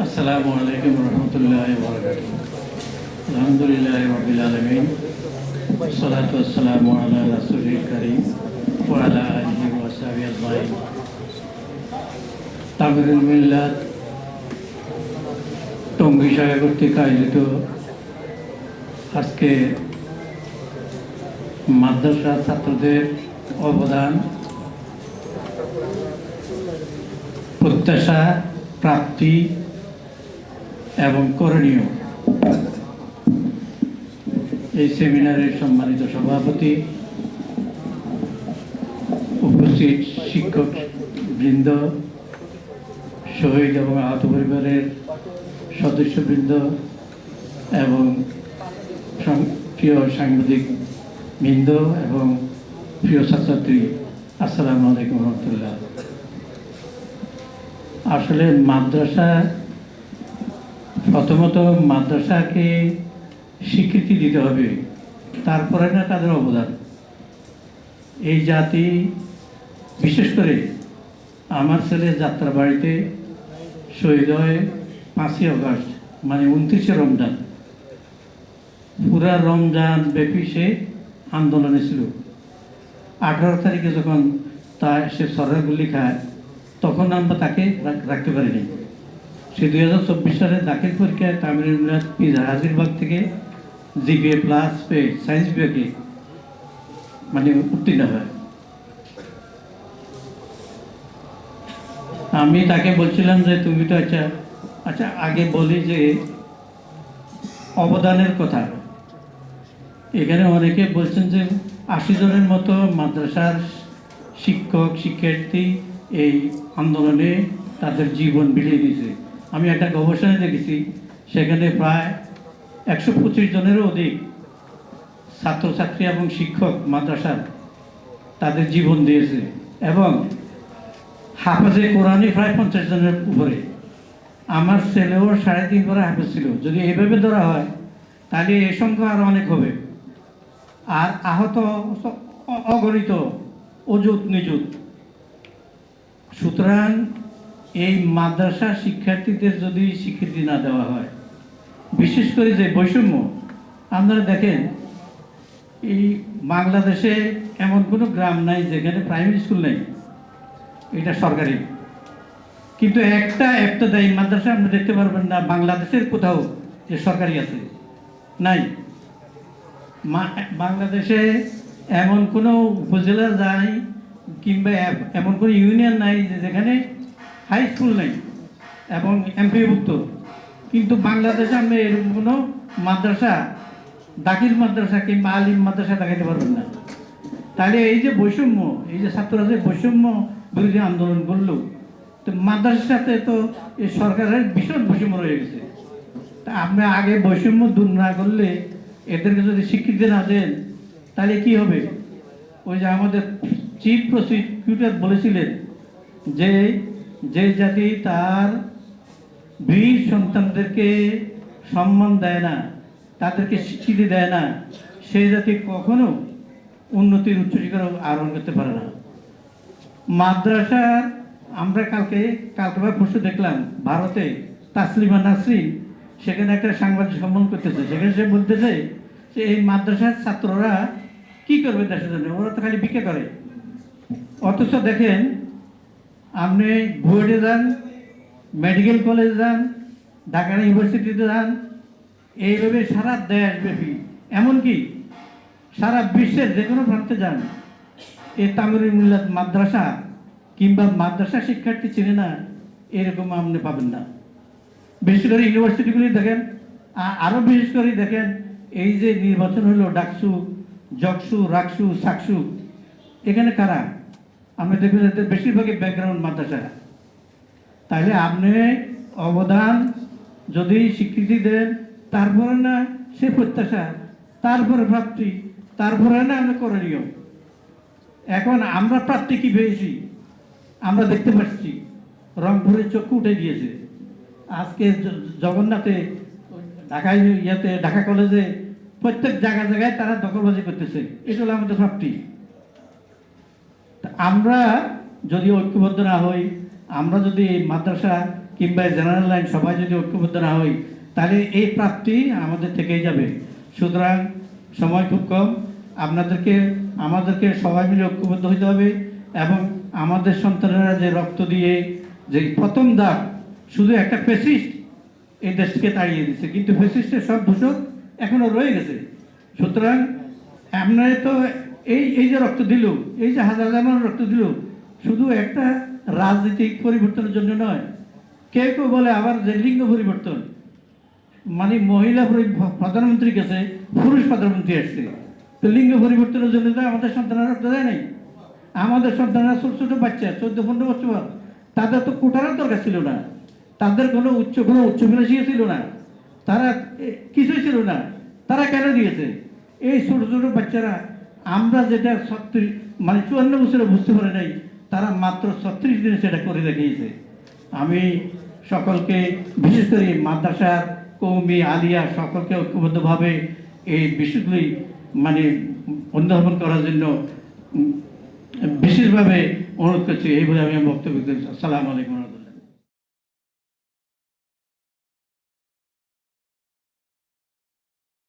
আসসালামু আলাইকুম রহমতুল্লাহি ওয়া বারাকাতুহু। আলহামদুলিল্লাহি রাব্বিল আলামিন। والصلاة والسلام على رسوله الكريم وعلى آله وصحبه أجمعين। তামিরুল মিল্লাত টঙ্গী শাখা কর্তৃক আয়োজিত আজকে মাদ্রাসা ছাত্রদের অবদান, প্রত্যাশা, প্রাপ্তি এবং করণীয়, এই সেমিনারের সম্মানিত সভাপতি, উপস্থিত শিক্ষক বৃন্দ, শহীদ এবং আহত পরিবারের সদস্যবৃন্দ এবং প্রিয় সাংবাদিক বৃন্দ এবং প্রিয় ছাত্রছাত্রী, আসসালামু আলাইকুম রহমতুল্লাহ। আসলে মাদ্রাসা, প্রথমত মাদ্রাসাকে স্বীকৃতি দিতে হবে, তারপরে না তাদের অবদান। এই জাতি, বিশেষ করে আমার ছেলে যাত্রাবাড়িতে শহীদ হয় 5ই আগস্ট, মানে 29শে রমজান। পুরা রমজান ব্যাপী সে আন্দোলনে ছিল। 18 তারিখে যখন সে সরকারগুলি খায়, তখন আমরা তাকে রাখতে পারিনি। সে 2024 সালে দাখিল পরীক্ষায় তামিরুল মিল্লাত হাজিরবাগ থেকে জিপিএ প্লাস পেয়ে সায়েন্স বিভাগে মানে উত্তীর্ণ হয়। আমি তাকে বলছিলাম যে তুমি তো আচ্ছা আগে বলি যে অবদানের কথা। এখানে অনেকে বলছেন যে 80 জনের মতো মাদ্রাসার শিক্ষক শিক্ষার্থী এই আন্দোলনে তাদের জীবন বিলিয়ে দিয়েছে। আমি একটা গবেষণায় দেখেছি, সেখানে প্রায় 125 জনেরও অধিক ছাত্রছাত্রী এবং শিক্ষক মাদ্রাসার তাদের জীবন দিয়েছে, এবং হাফেজে কোরআনই প্রায় 50 জনের উপরে। আমার ছেলেও 3.5 করে হাফেজ ছিল। যদি এইভাবে ধরা হয় তাহলে এই সংখ্যা আরও অনেক হবে। আর আহত অগণিত, অযুত নিযুত। সুতরাং এই মাদ্রাসা শিক্ষার্থীদের যদি স্বীকৃতি না দেওয়া হয়, বিশেষ করে যে বৈষম্য, আপনারা দেখেন এই বাংলাদেশে এমন কোনো গ্রাম নাই যেখানে প্রাইমারি স্কুল নেই, এটা সরকারি। কিন্তু একটা দায়ী মাদ্রাসা আপনি দেখতে পারবেন না বাংলাদেশের কোথাও যে সরকারি আছে, নাই। বাংলাদেশে এমন কোনো উপজেলা নাই কিংবা এমন কোনো ইউনিয়ন নাই যেখানে হাই স্কুল নেই এবং এমপিভুক্ত। কিন্তু বাংলাদেশে আপনি এরকম কোনো মাদ্রাসা, দাখিল মাদ্রাসা কিংবা আলিম মাদ্রাসা দেখাতে পারবেন না। তাহলে এই যে বৈষম্য, এই যে ছাত্ররা যে বৈষম্য বিরোধী আন্দোলন করলো, তো মাদ্রাসার সাথে তো এই সরকারের ভীষণ বৈষম্য রয়ে গেছে। তা আপনি আগে বৈষম্য দূর না করলে, এদেরকে যদি স্বীকৃতি না দেন, তাহলে কি হবে? ওই যে আমাদের চিফ প্রসিকিউটর বলেছিলেন যে যে জাতি তার বীর সন্তানদেরকে সম্মান দেয় না, তাদেরকে স্বীকৃতি দেয় না, সেই জাতি কখনো উন্নতির উচ্চশিখর আরোহণ করতে পারে না। মাদ্রাসার আমরা কালকে বা পরশু দেখলাম ভারতে তাসলিমা নাসরিন সেখানে একটা সাংবাদিক সম্মেলন করতেছে। সেখানে সে বলতেছে যে এই মাদ্রাসার ছাত্ররা কি করবে দেশের জন্য, ওরা তো খালি বিক্রি করে। অথচ দেখেন, আপনি বুয়েটে যান, মেডিকেল কলেজে যান, ঢাকা ইউনিভার্সিটিতে যান, এইভাবে সারা দেশব্যাপী, এমনকি সারা বিশ্বের যে কোনো প্রান্তে যান, এই তামিরুল মিল্লাত মাদ্রাসা কিংবা মাদ্রাসা শিক্ষার্থী চিনে না, এরকম আপনি পাবেন না। বিশেষ করে ইউনিভার্সিটিগুলি দেখেন, আরও বিশেষ করে দেখেন এই যে নির্বাচন হলো ডাকসু, জকসু, রাকসু, সাকসু, এখানে কারা? আপনি দেখবেন এদের বেশিরভাগই ব্যাকগ্রাউন্ড মাদ্রাসা। তাহলে আপনি অবদান যদি স্বীকৃতি দেন, তারপরে না সে প্রত্যাশা, তারপরে প্রাপ্তি, তারপরে না আমরা করণীয়। এখন আমরা প্রাপ্তি কি পেয়েছি আমরা দেখতে পাচ্ছি, রংপুরের চক্ষু উঠে গিয়েছে। আজকে জগন্নাথে, ঢাকা কলেজে, প্রত্যেক জায়গায় তারা দখলবাজি করতেছে। এটা হলো আমাদের প্রাপ্তি। আমরা যদি ঐক্যবদ্ধ না হই, আমরা যদি মাদ্রাসা কিংবা জেনারেল লাইন সবাই যদি ঐক্যবদ্ধ না হই, তাহলে এই প্রাপ্তি আমাদের থেকেই যাবে। সুতরাং সময় খুব কম, আমাদেরকে সবাই মিলে ঐক্যবদ্ধ হতে হবে এবং আমাদের সন্তানেরা যে রক্ত দিয়ে যে প্রথম দাগ, শুধু একটা ফ্যাসিস্ট এই দেশকে তাড়িয়ে দিচ্ছে, কিন্তু ফ্যাসিস্টের সব দূষক এখনো রয়ে গেছে। সুতরাং আমরা তো এই যে রক্ত দিল, এই যে হাজার হাজার মানুষ রক্ত দিল, শুধু একটা রাজনৈতিক পরিবর্তনের জন্য নয়। কেউ কেউ বলে আবার যে লিঙ্গ পরিবর্তন, মানে মহিলা প্রধানমন্ত্রী গেছে, পুরুষ প্রধানমন্ত্রী আসছে, তো লিঙ্গ পরিবর্তনের জন্য তো আমাদের সন্তানরা রক্ত দেয় নাই। আমাদের সন্তানরা ছোট ছোট বাচ্চা 14-15 বছর, তাদের তো কোটারও দরকার ছিল না, তাদের কোনো উচ্চবিলাসী ছিল না, তারা কিছুই ছিল না, তারা কেন দিয়েছে? এই ছোট ছোট বাচ্চারা, আমরা যেটা 54 বছরে বুঝতে পারে নাই, তারা মাত্র 36 দিনে সেটা করে দেখিয়েছে। আমি সকলকে, বিশেষ করে মাদ্রাসার কওমি আলিয়া সকলকে ঐক্যবদ্ধভাবে এই বিষয়গুলি অনুধাবন করার জন্য বিশেষভাবে অনুরোধ করছি। এই বলে আমি বক্তব্য দিচ্ছি। আসসালামু আলাইকুম।